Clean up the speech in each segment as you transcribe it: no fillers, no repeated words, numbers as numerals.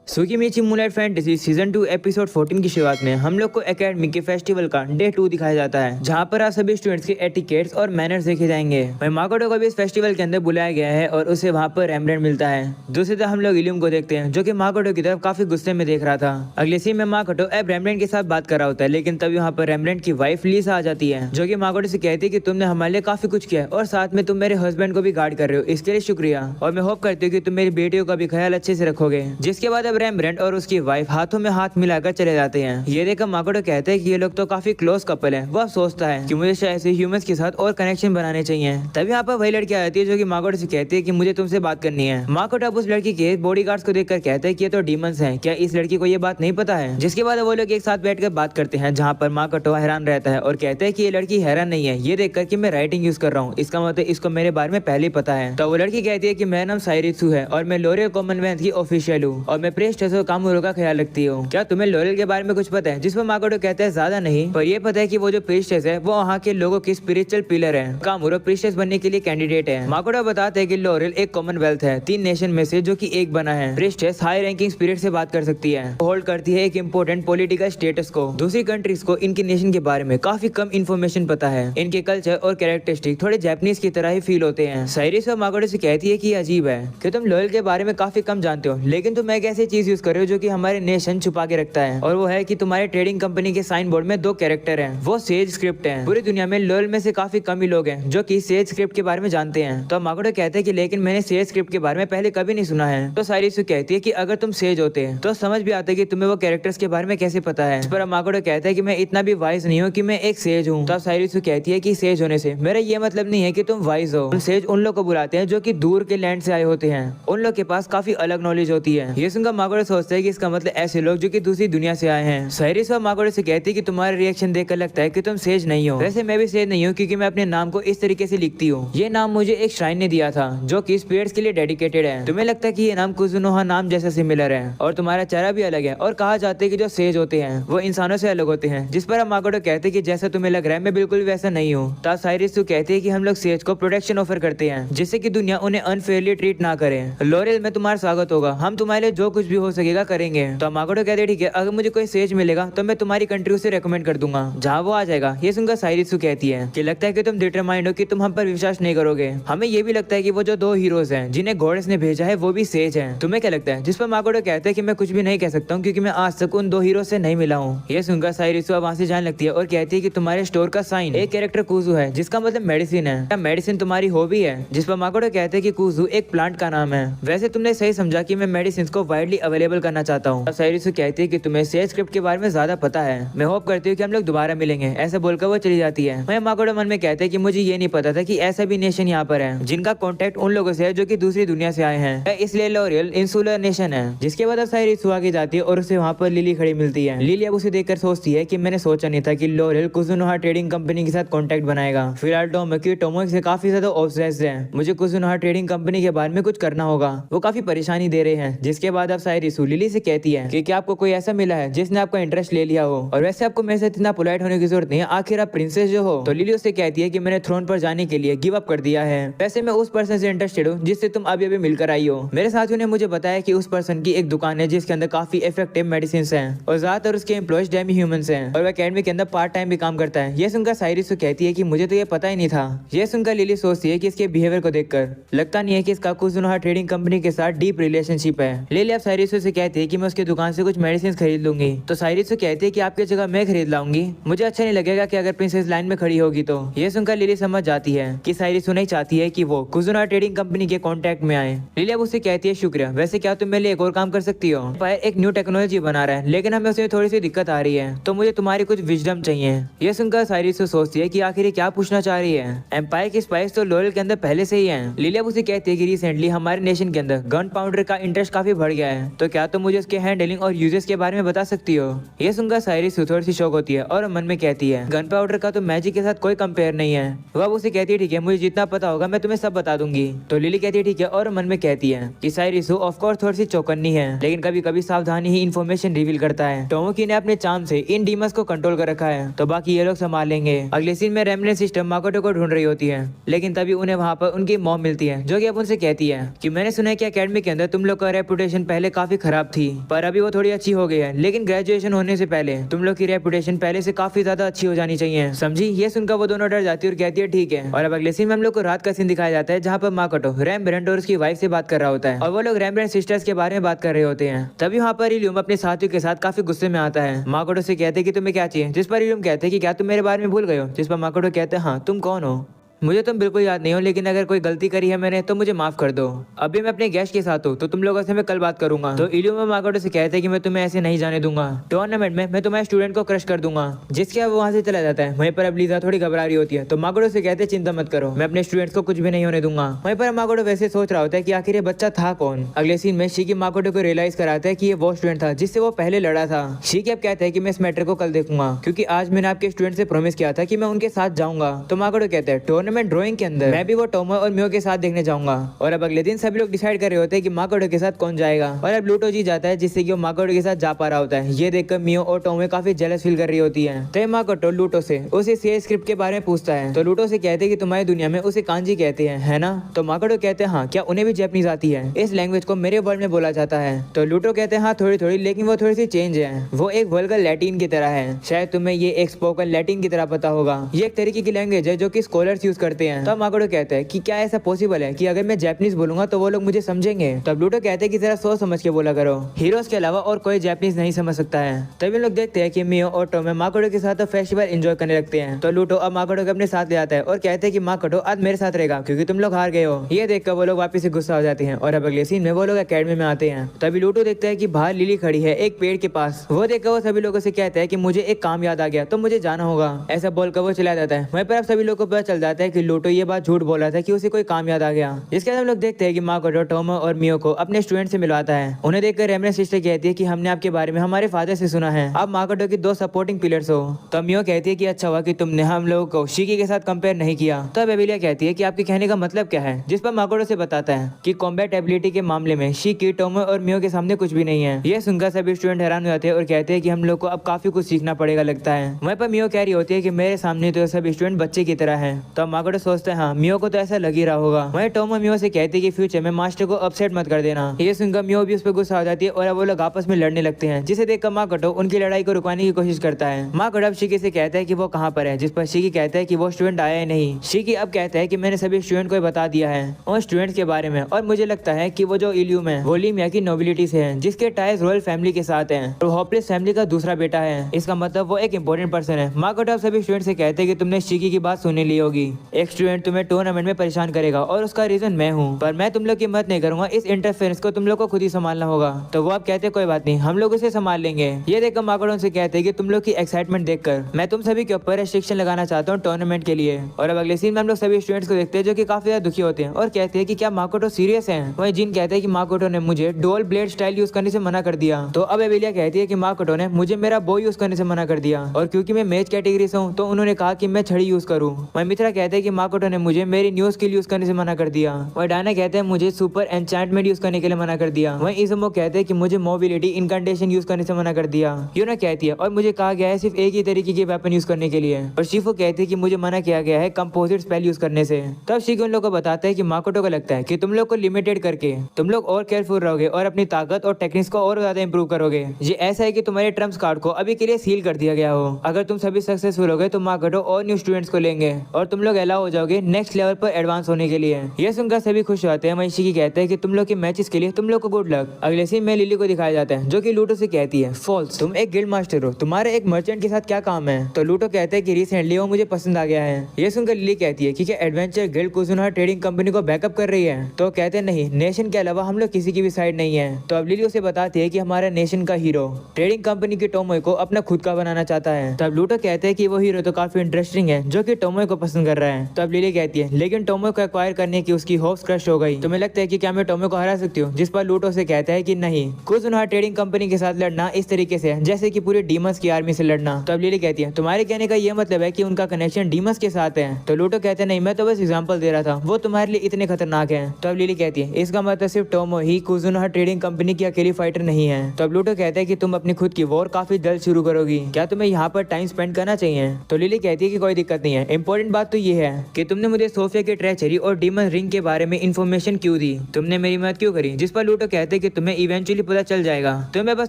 सुकीमिची moonlight fantasy season 2 episode 14 की शुरुआत में हम लोग को एकेडमी के फेस्टिवल का डे 2 दिखाया जाता है, जहां पर आज सभी स्टूडेंट्स के एटिकेट्स और मैनर्स देखे जाएंगे। वहीं माकोटो को भी इस फेस्टिवल के अंदर बुलाया गया है और उसे वहां पर रेम्ब्रेंट मिलता है। दूसरी तरफ हम लोग इल्यूम को देखते हैं, जो कि माकोटो की तरफ काफी गुस्से में देख रहा था। अगले सीन में माकोटो अब रेम्ब्रेंट के साथ बात कर रहा होता है, लेकिन तभी वहाँ पर रेम्ब्रेंट की वाइफ लीसा आ जाती है, जो कि माकोटो से कहती है कि तुमने हमारे लिए काफी कुछ किया और साथ में तुम मेरे हस्बैंड को भी गार्ड कर रहे हो, इसके लिए शुक्रिया। और मैं होप करती हूँ कि तुम मेरी बेटियों का भी ख्याल अच्छे से रखोगे। जिसके बाद अब रेम्ब्रेंट और उसकी वाइफ हाथों में हाथ मिलाकर चले जाते हैं। ये देखकर माकोटो कहते हैं कि ये लोग तो काफी क्लोज कपल है। वह सोचता है कि मुझे शायद से ह्यूमंस के साथ और कनेक्शन बनाने चाहिए। तभी यहाँ पर वही लड़की आ जाती है, जो कि माकोटो से कहती है कि मुझे तुमसे बात करनी है। माकोटो अब उस लड़की के बॉडीगार्ड्स को देखकर कहते हैं कि ये तो डीमंस हैं, क्या इस लड़की को ये बात नहीं पता है? जिसके बाद वो लोग एक साथ बैठकर बात करते हैं, जहाँ पर माकोटो हैरान रहता है और कहते हैं कि ये लड़की हैरान नहीं है ये देखकर कि मैं राइटिंग यूज कर रहा हूँ, इसका मतलब इसको मेरे बारे में पहले ही पता है। तो वो लड़की कहती है कि मेरा नाम साइरित्सु है और मैं लोरियल कॉमनवेल्थ की ऑफिशियल हूँ और मैं प्रेस्टेस और कामुरो का ख्याल रखती हूँ। क्या तुम्हें लोरियल के बारे में कुछ पता है? जिस पर माकोटो कहता है ज्यादा नहीं, पर ये पता है कि वो जो प्रीस्टेस है वो वहाँ के लोगों की स्पिरिचुअल पिलर है। कामुरो प्रीस्टेस बनने के लिए कैंडिडेट है। माकोटो बताते हैं कि लोरियल एक कॉमनवेल्थ है 3 नेशन में से, जो कि एक बना है। प्रीस्टेस हाई रैंकिंग स्पिरिट से बात कर सकती है, होल्ड करती है एक इम्पोर्टेंट पॉलिटिकल स्टेटस को। दूसरी कंट्रीज को इनके नेशन के बारे में काफी कम इन्फॉर्मेशन पता है। इनके कल्चर और कैरेक्टरिस्टिक थोड़े जापानीज की तरह ही फील होते हैं। साइरिस और माकोटो से कहती है कि अजीब है कि तुम लोरियल के बारे में काफी कम जानते हो, लेकिन तुम एक ऐसी चीज यूज कर रहे हो जो कि हमारे नेशन छुपा के रखता है, और वो है कि तुम्हारे ट्रेडिंग कंपनी के साइन बोर्ड में 2 कैरेक्टर हैं, वो सेज स्क्रिप्ट हैं। पूरी दुनिया में लोरियल में से काफी कम ही लोग हैं जो कि सेज स्क्रिप्ट के बारे में जानते हैं। तो माकोटो कहते हैं कि लेकिन मैंने सेज स्क्रिप्ट के बारे में पहले कभी नहीं सुना है। तो साइरिस कहती है कि अगर तुम सेज होते तो समझ भी आता है कि तुम्हें वो कैरेक्टर्स के बारे में कैसे पता है। इस पर माकोटो कहता है कि मैं इतना भी वाइज नहीं हूँ कि मैं एक सेज हूँ। तो साइरिस कहती है कि सेज होने से मेरा ये मतलब नहीं है कि तुम वाइज हो। सेज उन लोग को बुलाते हैं जो कि दूर के लैंड से आए होते हैं, उन लोग के पास काफी अलग नॉलेज होती है। ये सुनकर माकोटो सोचता है कि इसका मतलब ऐसे लोग जो कि दूसरी दुनिया से आए हैं। साइरिस और माकोटो से कहती है कि तुम्हारा रिएक्शन देखकर लगता है कि तुम सेज नहीं हो। वैसे मैं भी सेज नहीं हूँ, क्योंकि मैं अपने नाम को इस तरीके से लिखती हूँ। ये नाम मुझे एक श्राइन ने दिया था जो कि स्पिरिट्स के लिए डेडिकेटेड है। तुम्हें लगता है कि ये नाम कुजुनोहा नाम जैसा सिमिलर है और तुम्हारा चेहरा भी अलग है, और कहा जाता है कि जो सेज होते हैं वो इंसानों से अलग होते हैं। जिस पर माकोटो कहते हैं कि जैसा तुम्हें लग रहा है मैं बिल्कुल वैसा नहीं हूँ। तब साइरिस कहते हैं कि हम लोग सेज को प्रोटेक्शन ऑफर करते हैं, जिससे कि दुनिया उन्हें अनफेयरली ट्रीट ना करे। लोरियल में तुम्हारा स्वागत होगा, हम तुम्हारे लिए जो कुछ भी हो सकेगा करेंगे। तो माकोटो कहते हैं ठीक है, अगर मुझे कोई सेज मिलेगा तो मैं तुम्हारी कंट्री से रेकमेंड कर दूंगा, जहाँ वो आ जाएगा। ये सुनकर साइरिस कहती है कि लगता है कि तुम डिटरमाइंड हो कि तुम हम पर विश्वास नहीं करोगे। हमें ये भी लगता है कि वो जो 2 हीरोज हैं जिन्हें गॉडेस ने भेजा है वो भी सेज हैं। तुम्हें क्या लगता है? जिस पर माकोटो कहता है कि मैं कुछ भी नहीं कह सकता हूँ, क्योंकि मैं आज तक उन 2 हीरो से नहीं मिला हूँ। ये सुनकर साइरिस वहाँ से जाने लगती है और कहती है कि तुम्हारे स्टोर का साइन एक कैरेक्टर कुजू है, जिसका मतलब मेडिसिन है। क्या मेडिसिन तुम्हारी हॉबी है? जिस पर माकोटो कहते हैं कि कुजू एक प्लांट का नाम है। वैसे तुमने सही समझा कि मैं मेडिसिन को वाइडली अवेलेबल करना चाहता हूँ। साइरिस कहती है कि तुम्हें सेज स्क्रिप्ट के बारे में ज्यादा पता है, मैं होप करती हूँ कि हम लोग दोबारा मिलेंगे। ऐसा बोलकर वो चली जाती है। मैं माकोटो मन में कहते हैं कि मुझे ये नहीं पता था कि ऐसा भी नेशन यहाँ पर है जिनका कॉन्टेक्ट उन लोगों से है जो कि दूसरी दुनिया से आए हैं, इसलिए लोरियल इंसुलर नेशन है। जिसके बाद अब साइरिस आगे जाती है और उसे वहाँ पर लिली खड़ी मिलती है। लिली अब उसे देखकर सोचती है कि मैंने सोचा नहीं था कि लोरियल कुजुनोहा ट्रेडिंग कंपनी के साथ कॉन्टेक्ट बनाएगा। फिलहाल टोमोकी से काफी ज्यादा ऑब्सेस्ड है, मुझे कुजुनोहा ट्रेडिंग कंपनी के बारे में कुछ करना होगा, वो काफी परेशानी दे रहे हैं। जिसके बाद अब साइरिस लिली से कहती है कि क्या आपको कोई ऐसा मिला है जिसने आपका इंटरेस्ट ले लिया हो, और वैसे आपको मेरे से इतना पोलाइट होने की जरूरत नहीं है, आखिर आप प्रिंसेस जो हो। तो लिली उससे कहती है कि मैंने थ्रोन पर जाने के लिए गिव अप कर दिया है। वैसे मैं उस पर्सन से इंटरेस्टेड हूँ जिससे तुम अभी अभी मिलकर आई हो। मेरे साथियों ने मुझे बताया कि उस पर्सन की एक दुकान है जिसके अंदर काफी इफेक्टिव मेडिसिन हैं और ज्यादातर उसके एम्प्लॉयज डेमी ह्यूमंस हैं, और वह अकेडमी के अंदर पार्ट टाइम भी काम करता है। ये सुनकर साइरिस कहती है कि मुझे तो ये पता ही नहीं था। ये सुनकर लिली सोचती है कि इसके बिहेवियर को देखकर लगता नहीं है कि इसका कुजुनोहा ट्रेडिंग कंपनी के साथ डीप रिलेशनशिप है। लिली अब साइरिस से कहती है कि मैं उसकी दुकान से कुछ मेडिसिन खरीद लूंगी। तो साइरिस कहती है कि आपकी जगह मैं खरीद लाऊंगी, मुझे अच्छा नहीं लगेगा कि अगर प्रिंसेस लाइन में खड़ी होगी। तो ये सुनकर लिली समझ जाती है कि साइरिस नहीं चाहती है कि वो कुजुनोहा ट्रेडिंग कंपनी के कांटेक्ट में आए। लिली अब उससे कहती है शुक्रिया, वैसे क्या तुम मेरे लिए एक और काम कर सकती हो? एम्पायर एक न्यू टेक्नोलॉजी बना रहा है, लेकिन हमें उसमें थोड़ी सी दिक्कत आ रही है, तो मुझे तुम्हारी कुछ विजडम चाहिए। ये सुनकर साइरिस सोचती है कि आखिर क्या पूछना चाह रही है। एम्पायर की स्पाइस तो लोरियल के अंदर पहले से ही है। लिली अब उसे कहती है कि रिसेंटली हमारे नेशन के अंदर गन पाउडर का इंटरेस्ट काफी बढ़ गया है, तो क्या तुम मुझे उसके हैंडलिंग और यूजेस के बारे में बता सकती हो? ये सुनकर साइरिस थोड़ी सी शौक होती है और मन में कहती है गन पाउडर का तो मैजिक के साथ कोई कंपेयर नहीं है। वह उसे कहती है ठीक है, मुझे जितना पता होगा मैं तुम्हें सब बता दूंगी। तो लिली कहती है ठीक है, और मन में कहती है कि साइरिस ऑफ कोर्स थोड़ी सी चौकन्नी है, लेकिन कभी कभी सावधानी ही इन्फॉर्मेशन रिवील करता है। टोमोकी ने अपने चार्म से इन डीमंस को कंट्रोल कर रखा है, तो बाकी ये लोग संभाल लेंगे। अगले सीन में रेमनेंट सिस्टम माकोटो को ढूंढ रही होती है, लेकिन तभी उन्हें वहाँ पर उनकी मॉम मिलती है, जो कि अब उनसे कहती है कि मैंने सुना है कि एकेडमी के अंदर तुम लोग का रेपुटेशन पहले काफी खराब थी, पर अभी वो थोड़ी अच्छी हो गई है। लेकिन ग्रेजुएशन होने से पहले तुम लोग की रेपुटेशन पहले से काफी ज्यादा अच्छी हो जानी चाहिए, समझी। ये सुनकर वो दोनों डर जाती है और कहती है ठीक है। और अब अगले सीन में हम लोग को रात का सीन दिखाया जाता है, जहाँ पर माकोटो रैम्ब्रेंट और उसकी वाइफ से बात कर रहा होता है और वो लोग रैम्ब्रेंट सिस्टर्स के बारे में बात कर रहे होते हैं। तभी वहाँ पर इल्यूम अपने साथियों के साथ काफी गुस्से में आता है। माकोटो से कहते हैं कि तुम्हें क्या चाहिए, जिस पर इल्यूम कहते हैं कि क्या तुम मेरे बारे में भूल गए हो, जिस पर माकोटो कहते हैं हाँ तुम कौन हो, मुझे तुम बिल्कुल याद नहीं हो, लेकिन अगर कोई गलती करी है मैंने तो मुझे माफ कर दो। अभी मैं अपने गेस्ट के साथ हूँ तो तुम लोगों से मैं कल बात करूंगा। तो इल्यूम माकोटो से कहते हैं कि मैं तुम्हें ऐसे नहीं जाने दूंगा, टूर्नामेंट में मैं तुम्हारे स्टूडेंट को क्रश कर दूंगा, जिसके अब वहाँ से चला जाता है। वहीं पर अब लीजा थोड़ी घबरा रही होती है, तो माकोटो से कहते हैं चिंता मत करो, मैं अपने स्टूडेंट्स को कुछ भी नहीं होने दूंगा। वहीं पर माकोटो वैसे सोच रहा होता है कि आखिर ये बच्चा था कौन। अगले सीन में शिकी माकोटो को रियलाइज कराता है कि ये वो स्टूडेंट था जिससे वो पहले लड़ा था। शिकी अब कहता है कि मैं इस मैटर को कल देखूंगा, क्योंकि आज मैंने आपके स्टूडेंट से प्रॉमिस किया था कि मैं उनके साथ जाऊंगा। तो माकोटो कहता है टूर्नामेंट ड्राइंग के अंदर मैं भी वो टोमो और मियो के साथ देखने जाऊंगा। और अब अगले दिन सभी लोग डिसाइड कर रहे होते हैं कि माकोटो के साथ कौन जाएगा। और अब लूटो जी जाता है, जिससे कि वो माकोटो के साथ जा पा रहा होता है। ये देखकर मियो और टोमो काफी जेलस फील कर रही होती है। तो माकोटो लूटो से उसे सीए स्क्रिप्ट के बारे में पूछता है, तो लूटो से कहते हैं कि तुम्हारी दुनिया में उसे कांजी कहते हैं, है ना। तो माकोटो कहते हैं हाँ, क्या उन्हें भी जैपनीज आती है, इस लैंग्वेज को मेरे वर्ल्ड में बोला जाता है। तो लूटो कहते हैं हाँ थोड़ी थोड़ी, लेकिन वो थोड़ी सी चेंज है, वो एक वल्गर लैटिन की तरह है। शायद तुम्हें ये एक स्पोकन लैटिन की तरह पता होगा, ये एक तरीके की लैंग्वेज है जो कि स्कॉलर्स यूज करते हैं। तो माकोटो कहते हैं कि क्या ऐसा पॉसिबल है कि अगर मैं जापानीज बोलूंगा तो वो लोग मुझे समझेंगे। तब लूटो कहते हैं कि जरा सोच समझ के बोला करो, हीरोज के अलावा और कोई जापानीज नहीं समझ सकता है। तभी लोग देखते हैं कि मियो और टोमे माकोटो के साथ फेस्टिवल एंजॉय करने लगते हैं। तो लूटो अब माकोटो को अपने साथ ले आता है और कहते हैं कि माकोटो आज मेरे साथ रहेगा क्योंकि तुम लोग हार गए हो। ये देखकर वो लोग वापस से गुस्सा हो जाते हैं। और अब अगले सीन में वो लोग अकेडमी में आते हैं। तभी लूटो देखता है कि बाहर लिली खड़ी है एक पेड़ के पास। वो देखकर वो सभी लोगों से कहता है कि मुझे एक काम याद आ गया, तो मुझे जाना होगा। ऐसा बोलकर वो चला जाता है। वहीं पर अब सभी लोगों को पता चल जाता है कि लूटो ये बात झूठ बोल रहा था कि उसे कोई काम याद आ गया। इसके बाद हम लोग देखते हैं कि माकोटो टोमो और मियो को अपने स्टूडेंट से मिलवाता है। उन्हें देखकर रैम्ब्रेंट सिस्टर कहती है कि हमने आपके बारे में हमारे फादर से सुना है, आप माकोटो की दो सपोर्टिंग पिलर्स हो। तो मियो कहती है कि अच्छा हुआ कि तुमने हम लोगों को शिकी के साथ कंपेयर नहीं किया। तो एबिलिया कहती है कि आपके कहने का मतलब क्या है, जिस पर माकोटो से बताता है कि कॉम्बैट एबिलिटी के मामले में शिकी, टोमो और मियो के सामने कुछ भी नहीं है। ये सुनकर सभी स्टूडेंट हैरान हो जाते हैं और कहते हैं कि हम लोग को अब काफी कुछ सीखना पड़ेगा लगता है। वहीं पर मियो कह रही होती है कि मेरे सामने तो सभी स्टूडेंट बच्चे की तरह है। तो माकोटो सोचते हैं हाँ मियो को तो ऐसा लग ही रहा होगा। वहीं टोमो मियो से कहते हैं कि फ्यूचर में मास्टर को अपसेट मत कर देना। ये सुनकर मियो भी उस पर गुस्सा हो जाती है और अब वो लोग आपस में लड़ने लगते हैं, जिसे देखकर माकोटो उनकी लड़ाई को रुकवाने की कोशिश करता है। माकोटो अब शिकी से कहता है कि वो कहाँ पर है, जिस पर शिकी कहता है कि वो स्टूडेंट आया ही नहीं। शिकी अब कहता है कि मैंने सभी स्टूडेंट को बता दिया है और स्टूडेंट के बारे में, और मुझे लगता है कि वो जो इल्यूम है वो ली मिया की नोबिलिटी से है, जिसके टाइज रॉयल फैमिली के साथ हैं और होपलेस फैमिली का दूसरा बेटा है। इसका मतलब वो एक इंपॉर्टेंट पर्सन है। माकोटो सभी स्टूडेंट से कहते हैं कि तुमने शिकी की बात सुन ली होगी, एक स्टूडेंट तुम्हें टूर्नामेंट में परेशान करेगा और उसका रीजन मैं हूँ, पर मैं तुम लोग की मदद नहीं करूंगा, इस इंटरफेरेंस को तुम लोग को खुद ही संभालना होगा। तो वो आप कहते कोई बात नहीं, हम लोग उसे संभाल लेंगे। ये देखकर माकोटो से कहते हैं कि तुम लोग की एक्साइटमेंट देखकर मैं तुम सभी के ऊपर रेस्ट्रिक्शन लगाना चाहता हूँ टूर्नामेंट के लिए। और अब अगले सीन में हम लोग सभी स्टूडेंट्स को देखते हैं जो कि काफी ज्यादा दुखी होते हैं और कहते हैं कि क्या माकोटो सीरियस है। वही जिन कहते हैं कि माकोटो ने मुझे डुअल ब्लेड स्टाइल यूज करने से मना कर दिया। तो अब एबिलिया कहती है कि माकोटो ने मुझे मेरा बो यूज करने से मना कर दिया, और क्योंकि मैं मेज कैटेगरी से हूँ तो उन्होंने कहा कि मैं छड़ी यूज करूँ। वही मित्रा कहते हैं कि माकोटो ने मुझे मेरी न्यू स्किल यूज करने से मना कर दिया। वही डायना कहते हैं मुझे सुपर एन्चेंटमेंट यूज करने के लिए मना कर दिया। वही इज़ुमो कहते हैं कि मुझे मोबिलिटी इनकंडेशन यूज करने से मना कर दिया। यूना कहती है और मुझे कहा गया है सिर्फ एक ही तरीके के वेपन यूज करने के लिए। और शिफो कहते हैं कि मुझे मना किया गया है कंपोजिट स्पेल यूज करने से। तब शिकी उन लोगों को बताता है कि माकोटो को लगता है कि तुम लोग को लिमिटेड करके तुम लोग और केयरफुल रहोगे और अपनी ताकत और टेक्निक्स को और ज्यादा इंप्रूव करोगे। ये ऐसा है कि तुम्हारे ट्रम्प्स कार्ड को अभी के लिए सील कर दिया गया हो। अगर तुम सभी सक्सेसफुल हो गए तो माकोटो और न्यू स्टूडेंट्स को लेंगे और तुम लोग अलाउ हो जाओगे नेक्स्ट लेवल पर एडवांस होने के लिए। ये सुनकर सभी खुश होते हैं। वहीं शिकी कहते हैं कि तुम लोग के मैचेस के लिए तुम लोग को गुड लक। अगले सीन में लिली को दिखाया जाता है जो कि लूटो से कहती है फॉल्स, तुम एक गिल्ड मास्टर हो, तुम्हारे एक मर्चेंट के साथ क्या काम है। तो लूटो कहते हैं कि रिसेंटली वो मुझे पसंद आ गया है। ये सुनकर लिली कहती है कि क्या एडवेंचर गिल्ड कुजुनोहा ट्रेडिंग कंपनी को बैकअप कर रही है। तो कहते हैं नहीं, नेशन के अलावा हम लोग किसी की भी साइड नहीं है। तो अब लिली उसे बताती है कि हमारा नेशन का हीरो ट्रेडिंग कंपनी की टोमोय को अपना खुद का बनाना चाहता है। तब लूटो कहते हैं कि वो हीरो तो काफी इंटरेस्टिंग है जो कि टोमोय को पसंद कर रहा है। तब लिली कहती है लेकिन टोमोय को एक्वायर करने की उसकी होप्स क्रश हो गई। तुम्हें लगता है कि क्या मैं टोमोय को हरा सकती हूँ। जिस पर लूटो से कहता है कि नहीं, कुजुनोहा ट्रेडिंग कंपनी के साथ लड़ना इस तरीके से जैसे कि पूरे डीमंस की आर्मी से लड़ना। तब लिली कहती है तुम्हारे कहने का ये मतलब है कि उनका कनेक्शन डीमंस के साथ है। तो लूटो कहते हैं नहीं, मैं तो बस एग्जांपल दे रहा था, वो तुम्हारे लिए इतने खतरनाक है। तो अब लिली कहती है इसका मतलब सिर्फ टोमो ही कुजुनोहा ट्रेडिंग कंपनी की अकेली फाइटर नहीं है। तो अब लूटो कहता है कि तुम अपनी खुद की वॉर काफी जल्द शुरू करोगी, क्या तुम्हें यहाँ पर टाइम स्पेंड करना चाहिए। तो लिली कहती है कि कोई दिक्कत नहीं है, इंपॉर्टेंट बात तो ये है कि तुमने मुझे सोफिया की ट्रेचरी और डीमन रिंग के बारे में इन्फॉर्मेशन क्यों दी, तुमने मेरी मदद क्यों करी। जिस पर लूटो कहते कि तुम्हें इवेंचुअली पता चल जाएगा, तुम्हें बस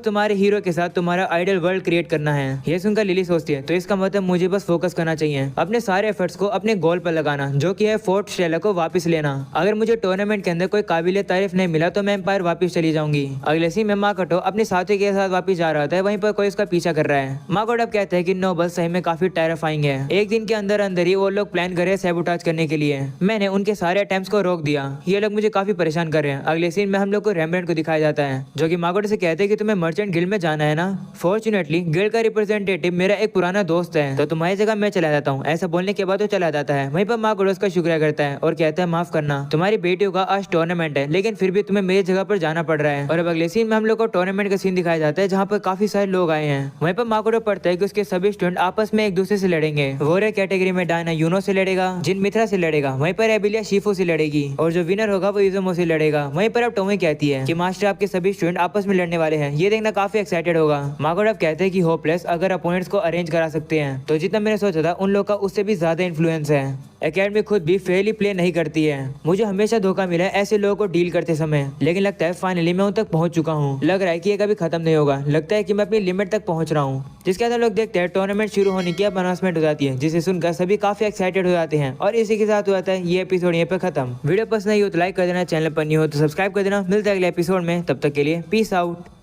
तुम्हारे हीरो के साथ तुम्हारा आइडल वर्ल्ड क्रिएट करना है। ये सुनकर लिली सोचती है तो इसका मतलब मुझे बस फोकस करना चाहिए, अपने सारे एफर्ट्स को अपने गोल पर लगाना, जो कि है फोर्ट स्टेला को वापस लेना। अगर मुझे टूर्नामेंट के अंदर कोई काबिल तारीफ नहीं मिला तो मैं एम्पायर वापस चली जाऊंगी। अगले सीन में माकोटो अपने साथी के साथ वापस जा रहा था, वहीं पर कोई उसका पीछा कर रहा है। माकोटो अब कहते हैं कि नोबल सही में काफी टेरिफाइंग है। एक दिन के अंदर अंदर ही वो लोग प्लान करे सैबोटाज करने के लिए। मैंने उनके सारे अटेम्प्ट्स को रोक दिया, ये लोग मुझे काफी परेशान कर रहे हैं। अगले सीन में हम लोग को रेम्ब्रेंट को दिखाया जाता है, जो कि माकोटो से कहते हैं कि तुम्हें मर्चेंट गिल्ड में जाना है ना। फॉर्चुनेटली गिल्ड का रिप्रेजेंटेटिव मेरा एक पुराना दोस्त है, तो तुम्हारी जगह मैं चला जाता हूँ। ऐसा बोलने के बाद वो चला जाता है। वहीं पर माकोटो उसका शुक्रिया करता है और कहता है माफ करना, तुम्हारी बेटियों का आज टूर्नामेंट है, लेकिन फिर भी तुम्हें मेरी जगह पर जाना पड़ रहा है। और अब अगले सीन में हम लोग को टूर्नामेंट का सीन दिखाया जाता है, जहाँ पर काफी सारे लोग आए हैं। वहीं पर माकोटो पढ़ता है कि उसके सभी स्टूडेंट आपस में एक दूसरे से लड़ेंगे। वॉरियर कैटेगरी में डायना यूनो से लड़ेगा, जिन मित्रा से लड़ेगा, वहीं पर एबिलिया शिफो से लड़ेगी, और जो विनर होगा वो इज़ुमो से लड़ेगा। वहीं पर अब टोमी कहती है कि मास्टर आपके सभी स्टूडेंट आपस में लड़ने वाले हैं, ये देखना काफी एक्साइटेड होगा। माकोटो अब कहते हैं कि होपलेस अगर अपोनेंट्स को अरेंज करा सकते हैं, तो जितना मैंने सोचा था उन लोग का उससे भी ज्यादा इन्फ्लुएंस है। एकेडमी खुद भी फेयरली प्ले नहीं करती है। मुझे हमेशा धोखा मिला है ऐसे लोगों को डील करते समय, लेकिन लगता है फाइनली मैं उन तक पहुंच चुका हूं। लग रहा है कि ये कभी खत्म नहीं होगा, लगता है कि मैं अपनी लिमिट तक पहुंच रहा हूं। जिसके बाद हम लोग देखते हैं टूर्नामेंट शुरू होने की अब अनाउंसमेंट हो जाती है, जिसे सुनकर सभी काफी एक्साइटेड हो जाते हैं। और इसी के साथ हो जाता है ये एपिसोड यहीं पे खत्म। वीडियो पसंद नहीं हो तो लाइक कर देना, चैनल पर नहीं हो तो सब्सक्राइब कर देना। मिलते हैं अगले एपिसोड में, तब तक के लिए पीस आउट।